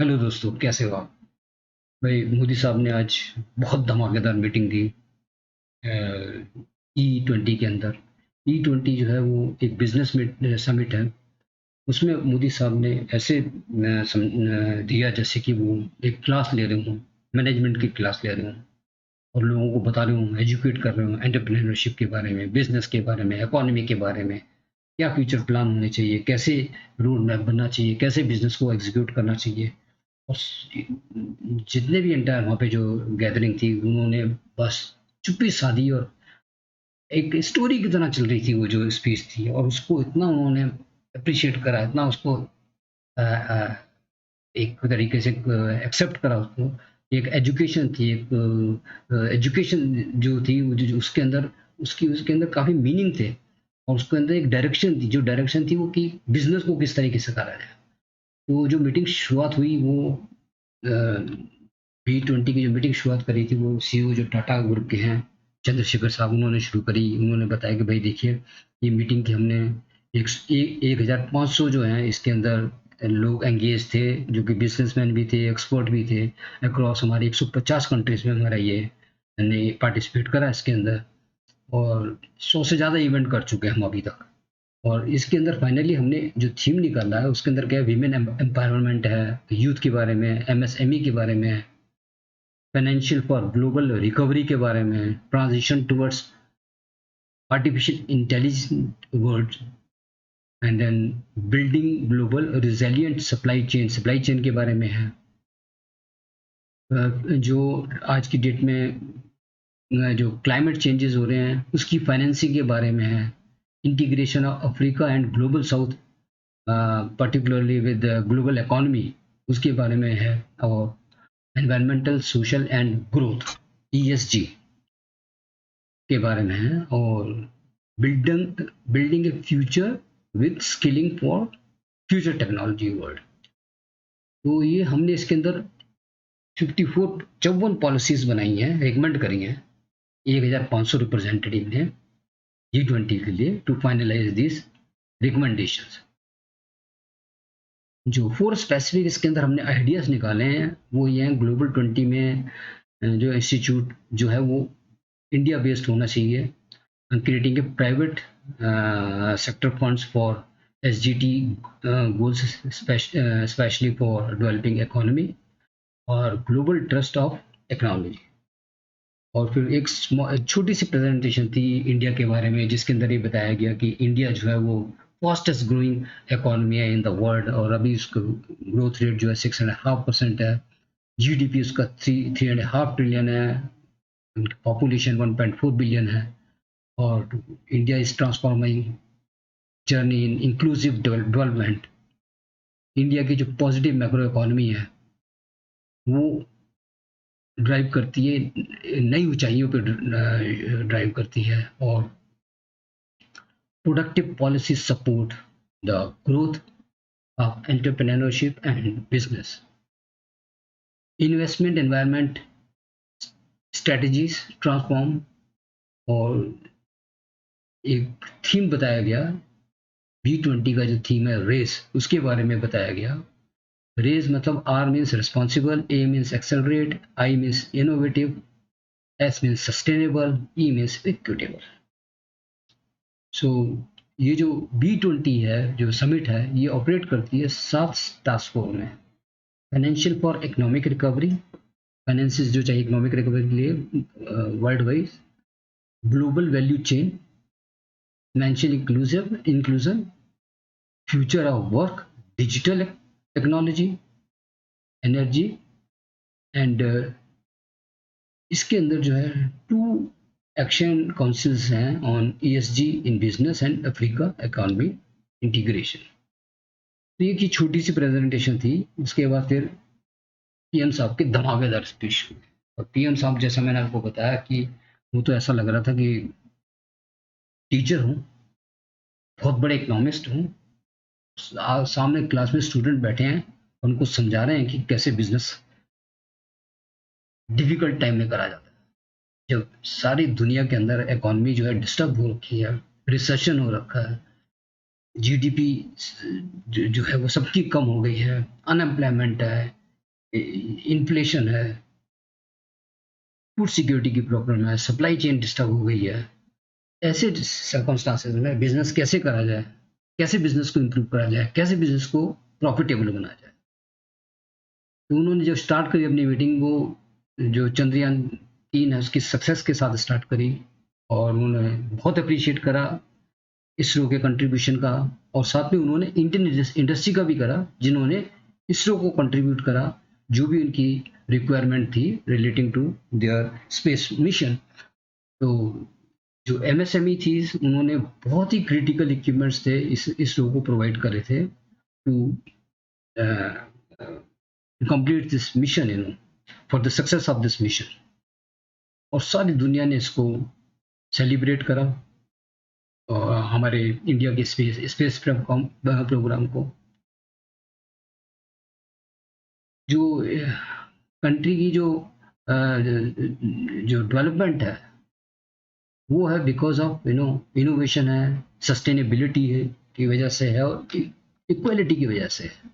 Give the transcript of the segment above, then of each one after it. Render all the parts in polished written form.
Hello दोस्तों, कैसे हो आप? भाई, मोदी साहब ने आज बहुत धमाकेदार मीटिंग दी E20 के अंदर। E20 जो है वो एक बिजनेस समिट है। उसमें मोदी साहब ने ऐसे दिया जैसे कि वो एक क्लास ले रहे हों, मैनेजमेंट की क्लास ले रहे हों और लोगों को बता रहे हों, एजुकेट कर रहे हों एंटरप्रेन्योरशिप के बारे में, बिजनेस के बारे में, इकोनॉमी के बारे में। क्या फ्यूचर प्लान होने चाहिए, कैसे रोड मैप बनना चाहिए, कैसे बिजनेस को एग्जीक्यूट करना चाहिए। और जितने भी एंटायर वहाँ पे जो गैदरिंग थी, उन्होंने बस चुप्पी साधी और एक स्टोरी की तरह चल रही थी वो जो स्पीच थी, और उसको इतना उन्होंने अप्रिशिएट करा, इतना उसको एक तरीके से एक्सेप्ट करा उसको। एक एजुकेशन थी, एक एजुकेशन जो थी जो उसके अंदर उसके अंदर काफ़ी मीनिंग थे, और उसके अंदर एक डायरेक्शन थी, जो डायरेक्शन थी वो कि बिजनेस को किस तरीके से करा जाए। तो जो मीटिंग शुरुआत हुई वो B20 की जो मीटिंग शुरुआत करी थी वो सीईओ जो टाटा ग्रुप के हैं, चंद्रशेखर साहब, उन्होंने शुरू करी। उन्होंने बताया कि भाई देखिए, ये मीटिंग की हमने 1500 जो हैं इसके अंदर लोग एंगेज थे, जो कि बिजनेसमैन भी थे, एक्सपर्ट भी थे। अक्रॉस हमारे 150 कंट्रीज में हमारा ये ने पार्टिसिपेट करा इसके अंदर, और 100 से ज़्यादा इवेंट कर चुके हैं हम अभी तक। और इसके अंदर फाइनली हमने जो थीम निकाला है उसके अंदर क्या है, विमेन एम्पावरमेंट है, यूथ के बारे में, एमएसएमई के बारे में, फाइनेंशियल फॉर ग्लोबल रिकवरी के बारे में, transition towards artificial intelligent world, and then building global resilient supply chain के बारे में है। जो आज की डेट में जो क्लाइमेट चेंजेस हो रहे हैं उसकी फाइनेंसिंग के बारे में है। Integration of Africa and global south, particularly with global economy, उसके बारे में है। और environmental social and growth, ESG के बारे में है। और building building A future with skilling for future technology world. तो ये हमने इसके अंदर 54 पॉलिसीज बनाई हैं, रिकमेंड करी हैं 1500 रिप्रेजेंटेटिव ने G20 के लिए, टू फाइनलाइज दिस रिकमेंडेशंस। जो 4 स्पेसिफिक इसके अंदर हमने आइडियाज निकाले हैं वो ये हैं। ग्लोबल 20 में जो इंस्टीट्यूट जो है वो इंडिया बेस्ड होना चाहिए, creating a private sector funds for SGT goals, specially for developing economy, और ग्लोबल ट्रस्ट ऑफ टेक्नोलॉजी। और फिर एक छोटी सी प्रेजेंटेशन थी इंडिया के बारे में, जिसके अंदर ये बताया गया कि इंडिया जो है वो फास्टेस्ट ग्रोइंग इकोनॉमी है इन द वर्ल्ड, और अभी उसका ग्रोथ रेट जो है 6.5% है। GDP उसका 3.5 ट्रिलियन है, पॉपुलेशन 1.4 बिलियन है। और India is transforming journey in inclusive development. India की जो पॉजिटिव मैक्रो इकोनॉमी है वो ड्राइव करती है, नई ऊंचाइयों पे ड्राइव करती है। और productive policy support the growth of entrepreneurship and business, investment environment strategies transform. और एक थीम बताया गया, B20 का जो थीम है रेस, उसके बारे में बताया गया। रेस मतलब R means responsible, A means accelerate, I means innovative, S means sustainable, E means equitable. So ये जो B20 है, जो समिट है, ये ऑपरेट करती है 7 टास्क फोर्स में। Financial for economic recovery, finances जो चाहिए इकोनॉमिक रिकवरी के लिए world wise. Global value chain, financial inclusion, future of work, digital technology, energy, and इसके अंदर जो है 2 एक्शन काउंसिल्स हैं on ESG in business and Africa economy integration. तो ये की छोटी सी प्रेजेंटेशन थी। उसके बाद फिर PM साहब की धमाकेदार स्पीच हुई। और PM साहब, जैसा मैंने आपको बताया कि वो तो ऐसा लग रहा था कि टीचर हूँ, बहुत बड़े इकोनॉमिस्ट हूँ, सामने क्लास में स्टूडेंट बैठे हैं, उनको समझा रहे हैं कि कैसे बिजनेस डिफिकल्ट टाइम में करा जाता है। जब सारी दुनिया के अंदर इकोनॉमी जो है डिस्टर्ब हो रखी है, रिसेशन हो रखा है, GDP जो है वो सबकी कम हो गई है, अनएम्प्लॉयमेंट है, इन्फ्लेशन है, फूड सिक्योरिटी की प्रॉब्लम है, सप्लाई चेन डिस्टर्ब हो गई है। ऐसे सर्कमस्टांसेस में बिजनेस कैसे करा जाए, कैसे बिजनेस को इम्प्रूव करा जाए, कैसे बिजनेस को प्रॉफिटेबल बनाया जाए। तो उन्होंने जो स्टार्ट करी अपनी मीटिंग, वो जो चंद्रयान 3 है उसकी सक्सेस के साथ स्टार्ट करी, और उन्होंने बहुत अप्रिशिएट करा इसरो के कंट्रीब्यूशन का, और साथ में उन्होंने इंडियन इंडस्ट्री का भी करा, जिन्होंने इसरो को कंट्रीब्यूट करा जो भी उनकी रिक्वायरमेंट थी relating to their space mission. तो जो एमएसएमई थी, उन्होंने बहुत ही क्रिटिकल इक्विपमेंट्स थे इस इसरो को प्रोवाइड करे थे to complete this mission, for the success of this mission. और सारी दुनिया ने इसको सेलिब्रेट करा, और हमारे इंडिया के स्पेस प्रोग्राम को। जो कंट्री की जो डेवलपमेंट है, वो है बिकॉज ऑफ इनोवेशन है, सस्टेनेबिलिटी है की वजह से है, और इक्वालिटी की वजह से है।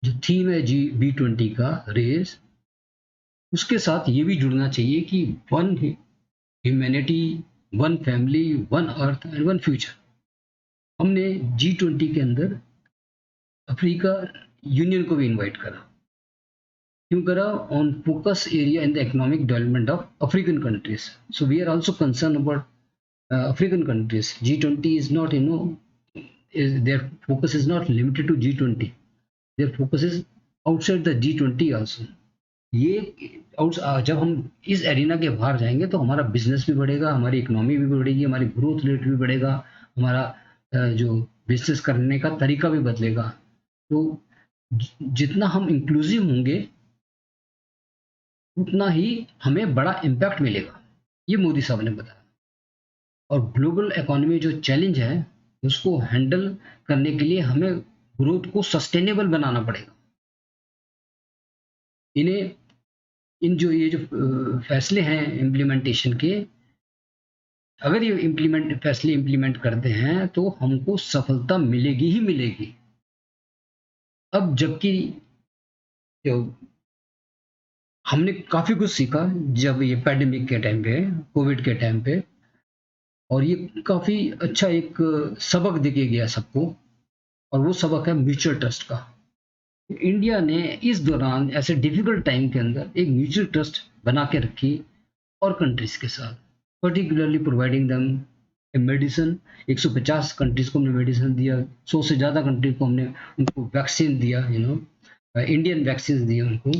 जो थीम है G20 का रेस, उसके साथ ये भी जुड़ना चाहिए कि one humanity, one family, one earth and one future. हमने G20 के अंदर अफ्रीका यूनियन को भी इनवाइट करा। क्यों करा? On focus area in the economic development of African countries. So we are also concern about African countries. G20 is not, their focus is not limited to G20. Their focus is outside the G20 also. ये जब हम इस arena के बाहर जाएंगे तो हमारा business भी बढ़ेगा, हमारी इकोनॉमी भी बढ़ेगी, हमारी ग्रोथ रेट भी बढ़ेगा, हमारा जो बिजनेस करने का तरीका भी बदलेगा। तो जितना हम इंक्लूसिव होंगे, उतना ही हमें बड़ा इम्पैक्ट मिलेगा, ये मोदी साहब ने बताया। और ग्लोबल इकोनॉमी जो चैलेंज है, उसको हैंडल करने के लिए हमें ग्रोथ को सस्टेनेबल बनाना पड़ेगा। इन्हें ये जो फैसले हैं इम्प्लीमेंटेशन के, अगर ये फैसले इम्प्लीमेंट करते हैं तो हमको सफलता मिलेगी ही मिलेगी। अब जबकि जो हमने काफी कुछ सीखा जब ये पैंडेमिक के टाइम पे, कोविड के टाइम पे, और ये काफी अच्छा एक सबक देके गया सबको, और वो सबक है म्यूचुअल ट्रस्ट का। इंडिया ने इस दौरान ऐसे डिफिकल्ट टाइम के अंदर एक म्यूचुअल ट्रस्ट बना के रखी और कंट्रीज के साथ, particularly providing them medicine. 150 countries को हमने मेडिसिन दिया, 100 से ज़्यादा कंट्री को हमने उनको वैक्सीन दिया, इंडियन वैक्सीन दिए उनको।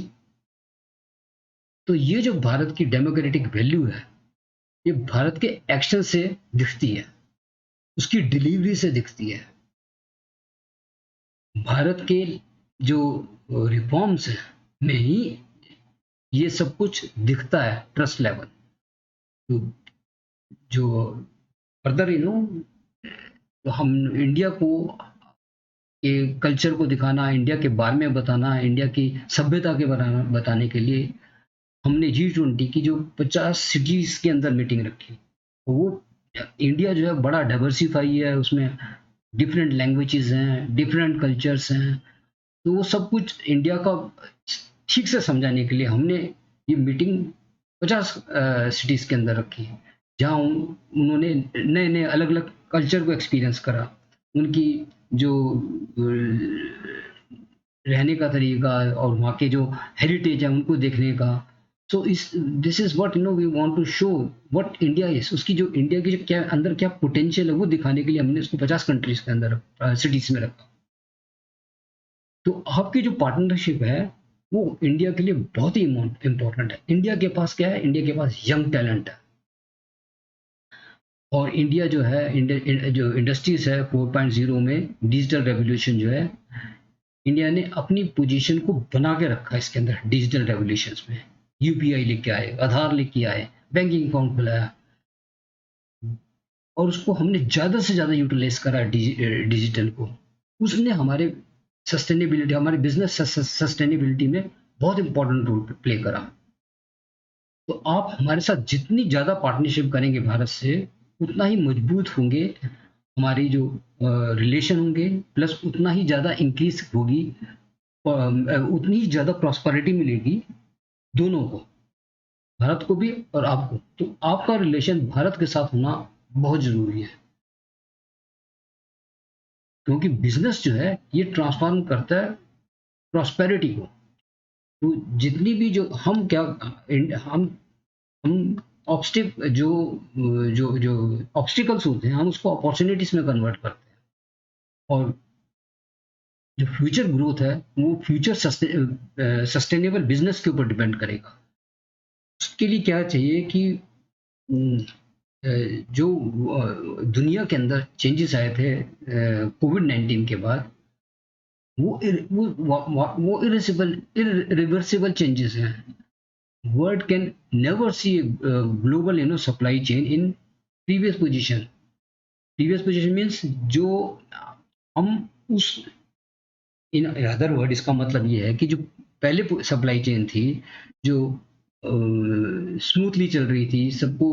तो ये जो भारत की डेमोक्रेटिक वैल्यू है, ये भारत के एक्शन से दिखती है, उसकी डिलीवरी से दिखती है। भारत के जो रिफॉर्म्स में ही ये सब कुछ दिखता है, ट्रस्ट लेवल। तो जो फर्दर हम इंडिया को के कल्चर को दिखाना, इंडिया के बारे में बताना, इंडिया की सभ्यता के बारे में बताने के लिए हमने G20 की जो 50 सिटीज के अंदर मीटिंग रखी। वो इंडिया जो है बड़ा डाइवर्सिफाई है, उसमें डिफरेंट लैंग्वेजेस हैं, डिफरेंट कल्चर्स हैं। तो वो सब कुछ इंडिया का ठीक से समझाने के लिए हमने ये मीटिंग 50 सिटीज के अंदर रखी, जहाँ उन्होंने नए नए अलग अलग कल्चर को एक्सपीरियंस करा, उनकी जो रहने का तरीका और वहाँ के जो हेरिटेज है उनको देखने का। So is this is what we want to show what India is. उसकी जो इंडिया की जो क्या अंदर क्या पोटेंशियल है, वो दिखाने के लिए हमने उसको 50 कंट्रीज के अंदर सिटीज में रखा। तो आपकी जो पार्टनरशिप है, वो इंडिया के लिए बहुत ही इम्पोर्टेंट है। इंडिया के पास क्या है? इंडिया के पास यंग टैलेंट है, और इंडिया जो है जो इंडस्ट्रीज है 4.0 में डिजिटल रेवोल्यूशन जो है, इंडिया ने अपनी पोजीशन को बना के रखा है इसके अंदर डिजिटल रेवोल्यूशन में। यूपीआई लेके आए, आधार लेके आए, बैंकिंग अकाउंट खुलाया, और उसको हमने ज़्यादा से ज़्यादा यूटिलाइज करा डिजिटल को। उसने हमारे सस्टेनेबिलिटी, हमारे बिजनेस सस्टेनेबिलिटी में बहुत इंपॉर्टेंट रोल प्ले करा। तो आप हमारे साथ जितनी ज़्यादा पार्टनरशिप करेंगे भारत से, उतना ही मजबूत होंगे हमारी जो रिलेशन होंगे, प्लस उतना ही ज़्यादा इंक्रीज होगी उतनी ही ज़्यादा प्रॉस्पेरिटी मिलेगी दोनों को, भारत को भी और आपको। तो आपका रिलेशन भारत के साथ होना बहुत ज़रूरी है, क्योंकि बिज़नेस जो है ये ट्रांसफ़ॉर्म करता है प्रॉस्पेरिटी को। तो जितनी भी जो हम क्या हम ऑब्स्टिक जो ऑब्स्टिकल्स होते हैं हम उसको अपॉर्चुनिटीज़ में कन्वर्ट करते हैं, और जो फ्यूचर ग्रोथ है वो फ्यूचर सस्टेनेबल बिजनेस के ऊपर डिपेंड करेगा। उसके लिए क्या चाहिए कि जो दुनिया के अंदर चेंजेस आए थे कोविड-19 के बाद, वो इरिवर्सिबल चेंजेस हैं। World can never see global supply chain in previous position. Previous position means जो हम उस इन अदर वर्ड इसका मतलब ये है कि जो पहले सप्लाई चेन थी, जो स्मूथली चल रही थी, सबको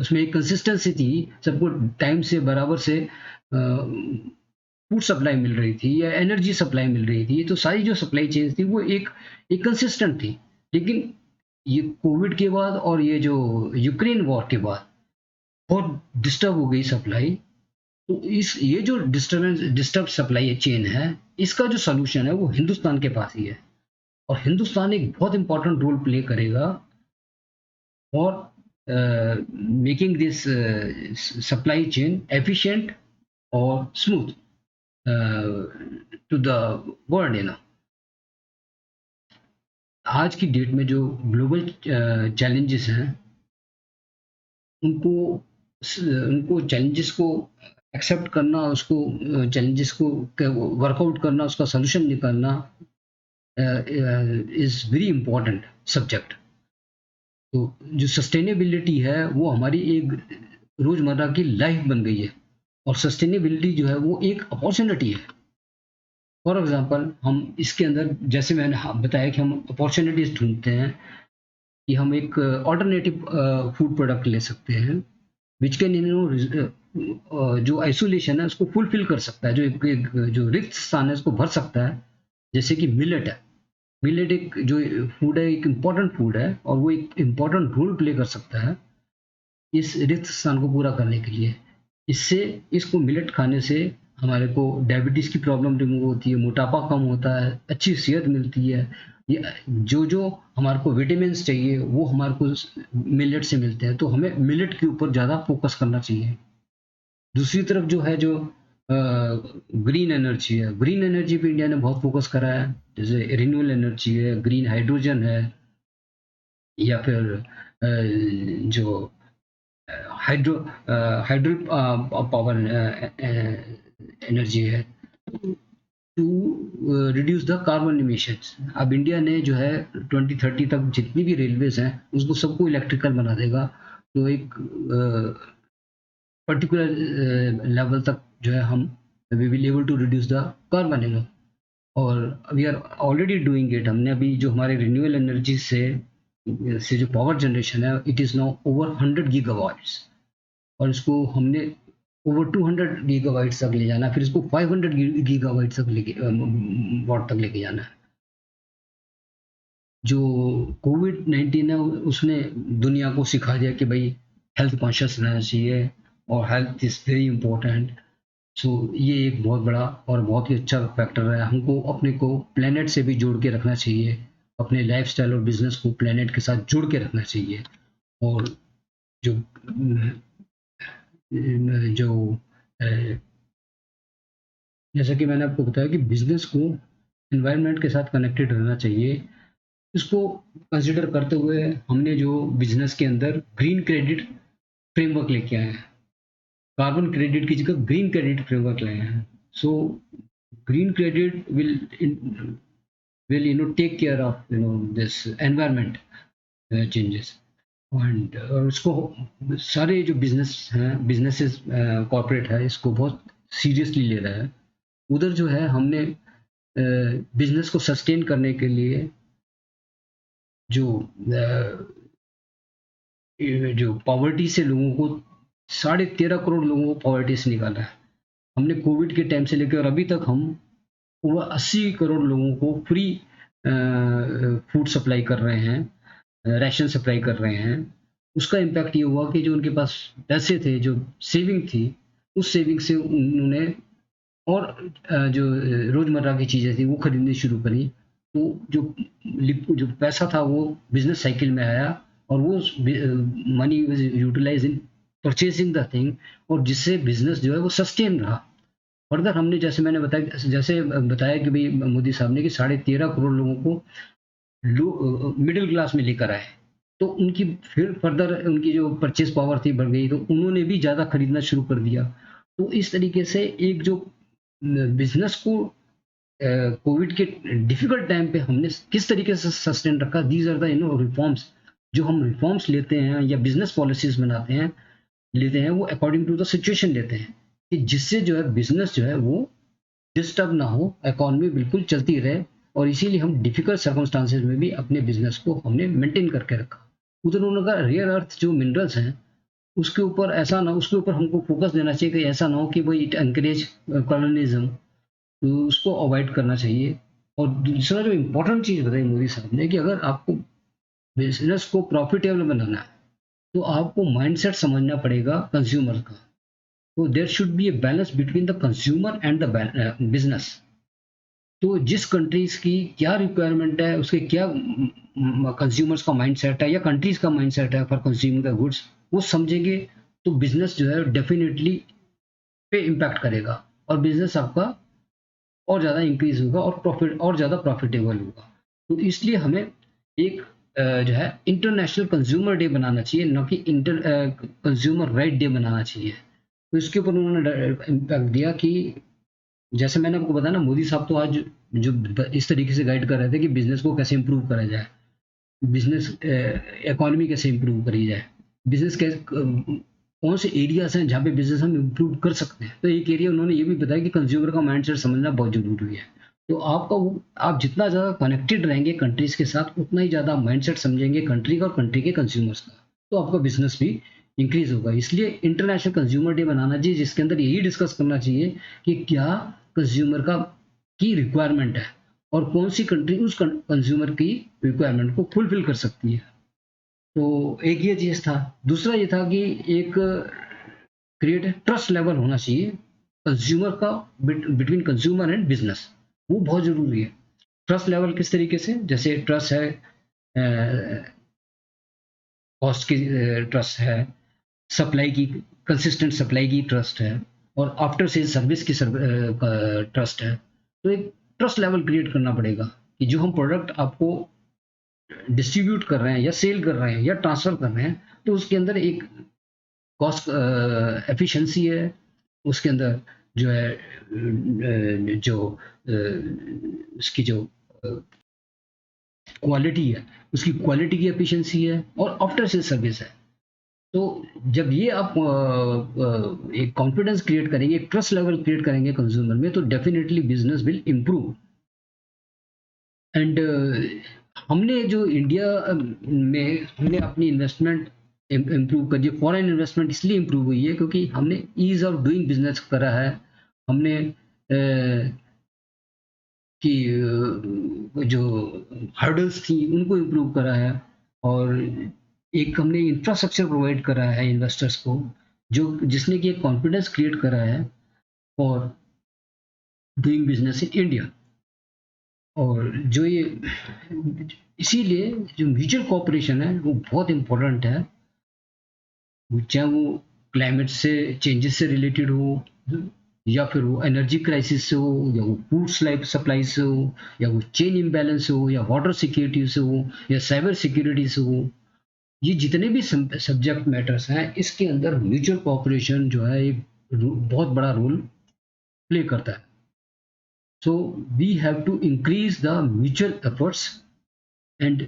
उसमें एक कंसिस्टेंसी थी, सबको टाइम से बराबर से फूड सप्लाई मिल रही थी या एनर्जी सप्लाई मिल रही थी, तो सारी जो सप्लाई चेन थी वो एक कंसिस्टेंट थी। लेकिन ये कोविड के बाद और ये जो यूक्रेन वॉर के बाद बहुत डिस्टर्ब हो गई सप्लाई। तो इस ये जो डिस्टर्ब सप्लाई चेन है, इसका जो सॉल्यूशन है वो हिंदुस्तान के पास ही है, और हिंदुस्तान एक बहुत इंपॉर्टेंट रोल प्ले करेगा for making this supply chain efficient और स्मूथ टू द वर्ल्ड। आज की डेट में जो ग्लोबल चैलेंजेस हैं, उनको उनको चैलेंजेस को एक्सेप्ट करना, उसको चैलेंजेस को वर्कआउट करना, उसका सॉल्यूशन निकालना इज वेरी इंपॉर्टेंट सब्जेक्ट। तो जो सस्टेनेबिलिटी है वो हमारी एक रोजमर्रा की लाइफ बन गई है, और सस्टेनेबिलिटी जो है वो एक अपॉर्चुनिटी है। फॉर एग्जांपल हम इसके अंदर जैसे मैंने बताया कि हम अपॉर्चुनिटीज ढूंढते हैं कि हम एक ऑल्टरनेटिव फूड प्रोडक्ट ले सकते हैं विच कैन जो आइसोलेशन है उसको फुलफिल कर सकता है, जो रिक्त स्थान है उसको भर सकता है। जैसे कि मिलेट है, मिलेट एक जो फूड है, एक इम्पॉर्टेंट फूड है, और वो एक इम्पॉर्टेंट रोल प्ले कर सकता है इस रिक्त स्थान को पूरा करने के लिए। इससे इसको मिलेट खाने से हमारे को डायबिटीज़ की प्रॉब्लम रिमूव होती है, मोटापा कम होता है, अच्छी सेहत मिलती है। ये जो हमारे को विटामिन्स चाहिए वो हमारे को मिलेट से मिलते हैं, तो हमें मिलेट के ऊपर ज़्यादा फोकस करना चाहिए। दूसरी तरफ जो है जो ग्रीन एनर्जी है, ग्रीन एनर्जी पे इंडिया ने बहुत फोकस करा है, जैसे रिन्यूएबल एनर्जी है, ग्रीन हाइड्रोजन है, या फिर जो हाइड्रो हाइड्रो पावर एनर्जी है to reduce the carbon emissions. अब इंडिया ने जो है 2030 तक जितनी भी रेलवेज हैं उसको सबको इलेक्ट्रिकल बना देगा, तो एक पर्टिकुलर लेवल तक जो है हम we will able to reduce the carbon. और we are already doing it. हमने अभी जो हमारे रिन्यूएबल एनर्जी से जो पावर जनरेशन है, it is now over 100 gigawatts, और इसको हमने ओवर 200 गीगाबाइट्स तक ले जाना है, फिर इसको 500 गीगाबाइट्स तक लेके वाट तक लेके जाना है। जो कोविड-19 है उसने दुनिया को सिखा दिया कि भाई हेल्थ कॉन्शियस रहना चाहिए, और हेल्थ इज़ वेरी इंपॉर्टेंट। सो ये एक बहुत बड़ा और बहुत ही अच्छा फैक्टर है। हमको अपने को प्लेनेट से भी जोड़ के रखना चाहिए, अपने लाइफस्टाइल और बिजनेस को प्लेनेट के साथ जोड़ के रखना चाहिए। और जो जो जैसा कि मैंने आपको बताया कि बिजनेस को एनवायरनमेंट के साथ कनेक्टेड रहना चाहिए। इसको कंसिडर करते हुए हमने जो बिजनेस के अंदर ग्रीन क्रेडिट फ्रेमवर्क लेके आए हैं, कार्बन क्रेडिट की जगह ग्रीन क्रेडिट फ्रेमवर्क लाए हैं। So green credit will take care of this environment changes। और उसको सारे जो बिजनेस हैं, बिजनेसेस कॉर्पोरेट है, इसको बहुत सीरियसली ले रहा है। उधर जो है हमने बिजनेस को सस्टेन करने के लिए जो जो पॉवर्टी से लोगों को 13.5 करोड़ लोगों को पॉवर्टी से निकाला है। हमने कोविड के टाइम से लेकर अभी तक हम वो 80 करोड़ लोगों को फ्री फूड सप्लाई कर रहे हैं, राशन सप्लाई कर रहे हैं। उसका इम्पैक्ट ये हुआ कि जो उनके पास पैसे थे, जो सेविंग थी, उस सेविंग से उन्होंने और जो रोज़मर्रा की चीज़ें थी वो खरीदनी शुरू करी। तो जो पैसा था वो बिज़नेस साइकिल में आया और वो money was utilised in purchasing the thing, और जिससे बिज़नेस जो है वो सस्टेन रहा। फर्दर हमने जैसे बताया कि भई मोदी साहब ने कि 13.5 करोड़ लोगों को मिडिल क्लास में लेकर आए। तो उनकी फिर फर्दर उनकी जो परचेज़ पावर थी बढ़ गई, तो उन्होंने भी ज़्यादा खरीदना शुरू कर दिया। तो इस तरीके से एक जो बिज़नेस को कोविड के डिफिकल्ट टाइम पे हमने किस तरीके से सस्टेन रखा, दीज आर द रिफॉर्म्स। जो हम रिफॉर्म्स लेते हैं या बिजनेस पॉलिसीज बनाते हैं, वो अकॉर्डिंग टू द सिचुएशन लेते हैं, कि जिससे जो है बिजनेस जो है वो डिस्टर्ब ना हो, इकोनॉमी बिल्कुल चलती रहे। और इसीलिए हम डिफिकल्ट सर्कमस्टांसेस में भी अपने बिजनेस को हमने मेंटेन करके रखा। उधर उन्होंने कहा रेयर अर्थ जो मिनरल्स हैं, उसके ऊपर हमको फोकस देना चाहिए, कि ऐसा ना हो कि भाई इट एनकरेज कॉलोनिज्म, तो उसको अवॉइड करना चाहिए। और दूसरा जो इम्पोर्टेंट चीज़ बताई मोदी साहब ने, कि अगर आपको बिजनेस को प्रॉफिटेबल बनाना है, तो आपको माइंडसेट समझना पड़ेगा कंज्यूमर का। तो there should be a balance between the consumer and the business. तो जिस कंट्रीज की क्या रिक्वायरमेंट है, उसके क्या कंज्यूमर्स का माइंडसेट है या कंट्रीज का माइंडसेट है फॉर कंज्यूमिंग द गुड्स, वो समझेंगे, तो बिजनेस जो है डेफिनेटली पे इम्पैक्ट करेगा, और बिजनेस आपका और ज़्यादा इंक्रीज होगा और प्रॉफिट और ज़्यादा प्रॉफिटेबल होगा। तो इसलिए हमें एक जो है इंटरनेशनल कंज्यूमर डे बनाना चाहिए, ना कि इंटर कंज्यूमर राइट डे बनाना चाहिए। तो इसके ऊपर उन्होंने इम्पैक्ट दिया कि जैसे मैंने आपको बताया ना, मोदी साहब तो आज जो इस तरीके से गाइड कर रहे थे कि बिजनेस को कैसे इंप्रूव करा जाए, बिजनेस इकोनॉमी कैसे इंप्रूव करी जाए, बिजनेस कैसे कौन से एरियाज हैं जहाँ पे बिजनेस हम इंप्रूव कर सकते हैं। तो एक एरिया उन्होंने ये भी बताया कि कंज्यूमर का माइंडसेट समझना बहुत जरूरी है। तो आप जितना ज़्यादा कनेक्टेड रहेंगे कंट्रीज के साथ, उतना ही ज़्यादा माइंडसेट समझेंगे कंट्री का और कंट्री के कंज्यूमर्स का, तो आपका बिजनेस भी इंक्रीज होगा। इसलिए इंटरनेशनल कंज्यूमर डे बनाना चाहिए, जिसके अंदर यही डिस्कस करना चाहिए कि क्या कंज्यूमर का की रिक्वायरमेंट है, और कौन सी कंट्री उस कंज्यूमर की रिक्वायरमेंट को फुलफिल कर सकती है। तो एक ये चीज़ था। दूसरा ये था कि एक क्रिएट ट्रस्ट लेवल होना चाहिए कंज्यूमर का, बिटवीन कंज्यूमर एंड बिजनेस, वो बहुत ज़रूरी है। ट्रस्ट लेवल किस तरीके से, जैसे ट्रस्ट है, कॉस्ट की ट्रस्ट है, सप्लाई की कंसिस्टेंट सप्लाई की ट्रस्ट है, और आफ्टर सेल सर्विस की ट्रस्ट है। तो एक ट्रस्ट लेवल क्रिएट करना पड़ेगा कि जो हम प्रोडक्ट आपको डिस्ट्रीब्यूट कर रहे हैं या सेल कर रहे हैं या ट्रांसफर कर रहे हैं, तो उसके अंदर एक कॉस्ट एफिशिएंसी है, उसके अंदर जो है जो उसकी जो क्वालिटी है, उसकी क्वालिटी की एफिशिएंसी है, और आफ्टर सेल सर्विस है। तो जब ये आप एक कॉन्फिडेंस क्रिएट करेंगे, एक ट्रस्ट लेवल क्रिएट करेंगे कंज्यूमर में, तो definitely business will improve. And हमने जो इंडिया में हमने अपनी इन्वेस्टमेंट इम्प्रूव करी, फॉरेन इन्वेस्टमेंट इसलिए इम्प्रूव हुई है क्योंकि हमने ईज ऑफ डूइंग बिजनेस करा है। हमने कि जो हर्डल्स थी उनको इम्प्रूव करा है, और एक हमने इंफ्रास्ट्रक्चर प्रोवाइड करा है इन्वेस्टर्स को, जो जिसने कि एक कॉन्फिडेंस क्रिएट करा है for doing business in India. और जो ये इसीलिए जो म्यूचुअल कोऑपरेशन है वो बहुत इम्पोर्टेंट है, चाहे वो क्लाइमेट से चेंजेस से रिलेटेड हो, या फिर वो एनर्जी क्राइसिस से हो, या वो फूड सप्लाई से हो, या वो चेन इम्बैलेंस से हो, या वाटर सिक्योरिटी से हो, या साइबर सिक्योरिटी से हो। ये जितने भी सब्जेक्ट मैटर्स हैं, इसके अंदर म्यूचुअल कोऑपरेशन जो है एक बहुत बड़ा रोल प्ले करता है। So we have to increase the mutual efforts, and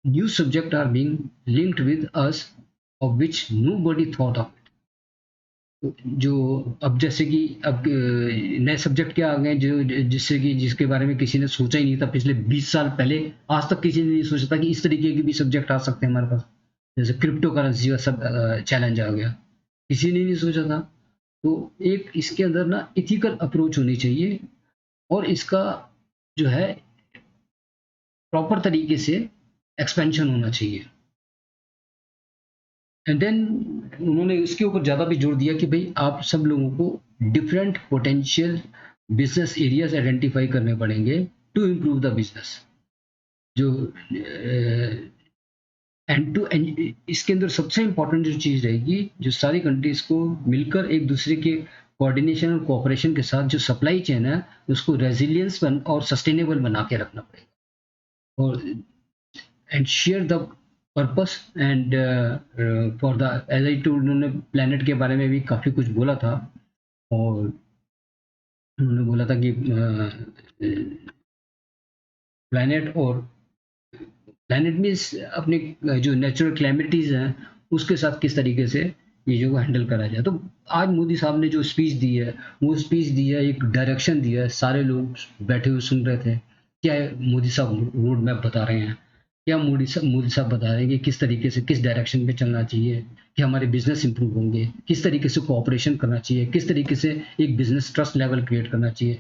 new subjects are being linked with us of which nobody thought of it. जो अब जैसे कि अब नए सब्जेक्ट क्या आ गए, जो जिससे कि जिसके बारे में किसी ने सोचा ही नहीं था पिछले 20 साल पहले, आज तक किसी ने नहीं सोचा था कि इस तरीके के भी सब्जेक्ट आ सकते हैं हमारे पास। जैसे क्रिप्टो करेंसी का सब चैलेंज आ गया, किसी ने नहीं सोचा था। तो एक इसके अंदर ना इथिकल अप्रोच होनी चाहिए, और इसका जो है प्रॉपर तरीके से एक्सपेंशन होना चाहिए। एंड देन उन्होंने इसके ऊपर ज़्यादा भी जोर दिया कि भाई आप सब लोगों को different potential business areas identify करने पड़ेंगे टू इम्प्रूव द बिजनेस। जो एंड टू एंड इसके अंदर सबसे इम्पोर्टेंट जो चीज़ रहेगी, जो सारी कंट्रीज को मिलकर एक दूसरे के कोऑर्डिनेशन और कोऑपरेशन के साथ जो सप्लाई चेन है उसको रेजिलियंस और सस्टेनेबल बना के रखना पड़ेगा। और and share the purpose and for the as I too, उन्होंने प्लेनेट के बारे में भी काफ़ी कुछ बोला था। और उन्होंने बोला था कि प्लेनेट और प्लैनेट मीन्स अपने जो नेचुरल क्लैमिटीज हैं उसके साथ किस तरीके से चीज़ों को हैंडल करा जाए। तो आज मोदी साहब ने जो स्पीच दी है, वो स्पीच दी है, एक डायरेक्शन दिया है, सारे लोग बैठे हुए सुन रहे थे। क्या मोदी साहब रोड मैप बता रहे हैं, क्या मोदी साहब बता रहे हैं कि किस तरीके से किस डायरेक्शन में चलना चाहिए, कि हमारे बिजनेस इंप्रूव होंगे, किस तरीके से कोऑपरेशन करना चाहिए, किस तरीके से एक बिजनेस ट्रस्ट लेवल क्रिएट करना चाहिए,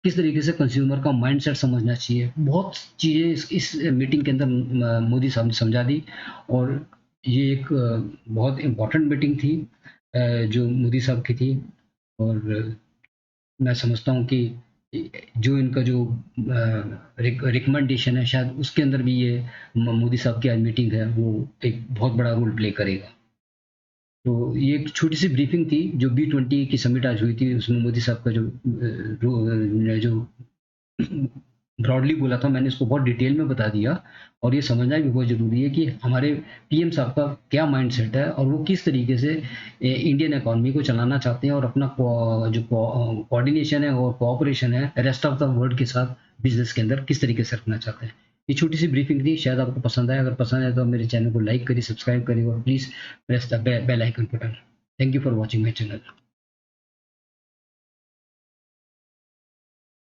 किस तरीके से कंज्यूमर का माइंडसेट समझना चाहिए। बहुत चीज़ें इस मीटिंग के अंदर मोदी साहब ने समझा दी। और ये एक बहुत इम्पोर्टेंट मीटिंग थी जो मोदी साहब की थी। और मैं समझता हूँ कि जो इनका जो रिकमेंडेशन है शायद उसके अंदर भी ये मोदी साहब की आज मीटिंग है वो एक बहुत बड़ा रोल प्ले करेगा। तो ये एक छोटी सी ब्रीफिंग थी जो B20 की समिट आज हुई थी, उसमें मोदी साहब का जो ब्रॉडली बोला था, मैंने इसको बहुत डिटेल में बता दिया। और ये समझना भी बहुत ज़रूरी है कि हमारे पीएम साहब का क्या माइंडसेट है और वो किस तरीके से इंडियन इकोनॉमी को चलाना चाहते हैं और अपना जो कोऑर्डिनेशन है और कोऑपरेशन है रेस्ट ऑफ द वर्ल्ड के साथ बिजनेस के अंदर किस तरीके से रखना चाहते हैं। ये छोटी सी ब्रीफिंग थी, शायद आपको पसंद आए। अगर पसंद आए तो मेरे चैनल को लाइक करिए, सब्सक्राइब करिए और please press the bell icon button. Thank you for watching my channel.